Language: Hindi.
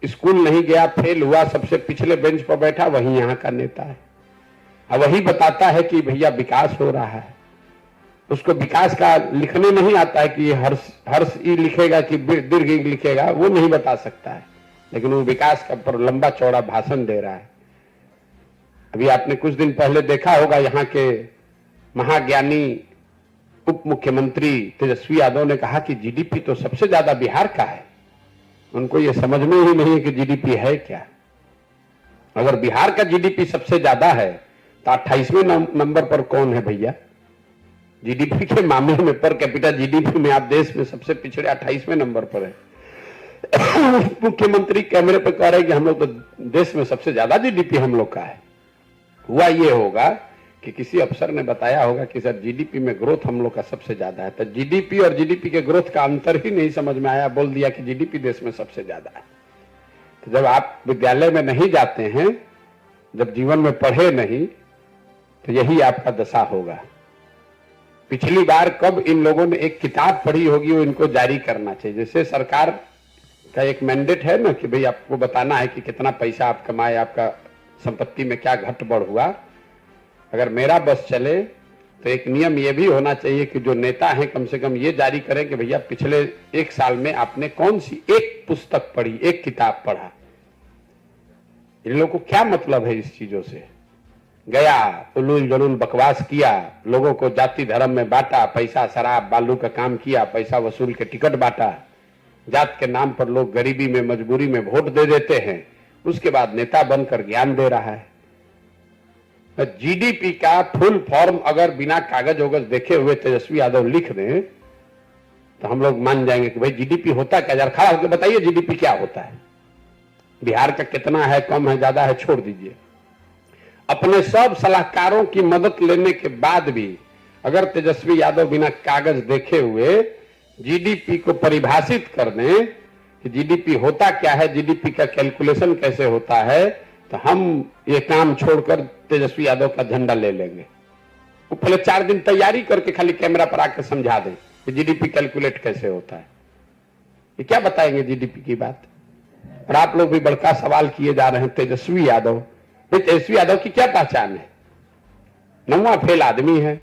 स्कूल नहीं गया, फेल हुआ, सबसे पिछले बेंच पर बैठा, वही यहाँ का नेता है। अब वही बताता है कि भैया विकास हो रहा है। उसको विकास का लिखने नहीं आता है कि ये हर्ष हर्ष ई लिखेगा कि दीर्घ ई लिखेगा, वो नहीं बता सकता है, लेकिन वो विकास का पर लंबा चौड़ा भाषण दे रहा है। अभी आपने कुछ दिन पहले देखा होगा, यहाँ के महाज्ञानी उप मुख्यमंत्री तेजस्वी यादव ने कहा कि जीडीपी तो सबसे ज्यादा बिहार का है। उनको ये समझ में ही नहीं है कि जीडीपी है क्या। अगर बिहार का जीडीपी सबसे ज्यादा है तो 28वें नंबर पर कौन है भैया? जीडीपी के मामले में, पर कैपिटा जीडीपी में आप देश में सबसे पिछड़े 28वें नंबर पर है। मुख्यमंत्री कैमरे पर कह रहे हैं कि हम लोग तो देश में सबसे ज्यादा जीडीपी हम लोग का है। हुआ ये होगा कि किसी अफसर ने बताया होगा कि सर जीडीपी में ग्रोथ हम लोग का सबसे ज्यादा है, तो जीडीपी और जीडीपी के ग्रोथ का अंतर ही नहीं समझ में आया, बोल दिया कि जीडीपी देश में सबसे ज्यादा है। तो जब आप विद्यालय में नहीं जाते हैं, जब जीवन में पढ़े नहीं, तो यही आपका दशा होगा। पिछली बार कब इन लोगों ने एक किताब पढ़ी होगी, वो इनको जारी करना चाहिए। जैसे सरकार का एक मैंडेट है ना कि भाई आपको बताना है कि कितना पैसा आप कमाए, आपका संपत्ति में क्या घट बढ़ हुआ। अगर मेरा बस चले तो एक नियम यह भी होना चाहिए कि जो नेता हैं कम से कम ये जारी करें कि भैया पिछले 1 साल में आपने कौन सी एक पुस्तक पढ़ी, एक किताब पढ़ा। इन लोगों को क्या मतलब है इस चीजों से? गया, उलूल जलूल बकवास किया, लोगों को जाति धर्म में बांटा, पैसा शराब बालू का काम किया, पैसा वसूल के टिकट बांटा, जात के नाम पर लोग गरीबी में मजबूरी में वोट दे देते हैं, उसके बाद नेता बनकर ज्ञान दे रहा है। जीडीपी का फुल फॉर्म अगर बिना कागज वगज देखे हुए तेजस्वी यादव लिख दें तो हम लोग मान जाएंगे कि भाई जीडीपी होता क्या। जरा खड़ा होकर बताइए जीडीपी क्या होता है, बिहार का कितना है, कम है, ज्यादा है, छोड़ दीजिए। अपने सब सलाहकारों की मदद लेने के बाद भी अगर तेजस्वी यादव बिना कागज देखे हुए जीडीपी को परिभाषित कर दें कि जीडीपी होता क्या है, जीडीपी का कैलकुलेशन कैसे होता है, तो हम ये काम छोड़कर तेजस्वी यादव का झंडा ले लेंगे। वो पहले 4 दिन तैयारी करके खाली कैमरा पर आकर समझा दें कि जीडीपी कैलकुलेट कैसे होता है। ये क्या बताएंगे जीडीपी की बात? और आप लोग भी बड़का सवाल किए जा रहे हैं तेजस्वी यादव। तेजस्वी यादव की क्या पहचान है? 9वां फेल आदमी है।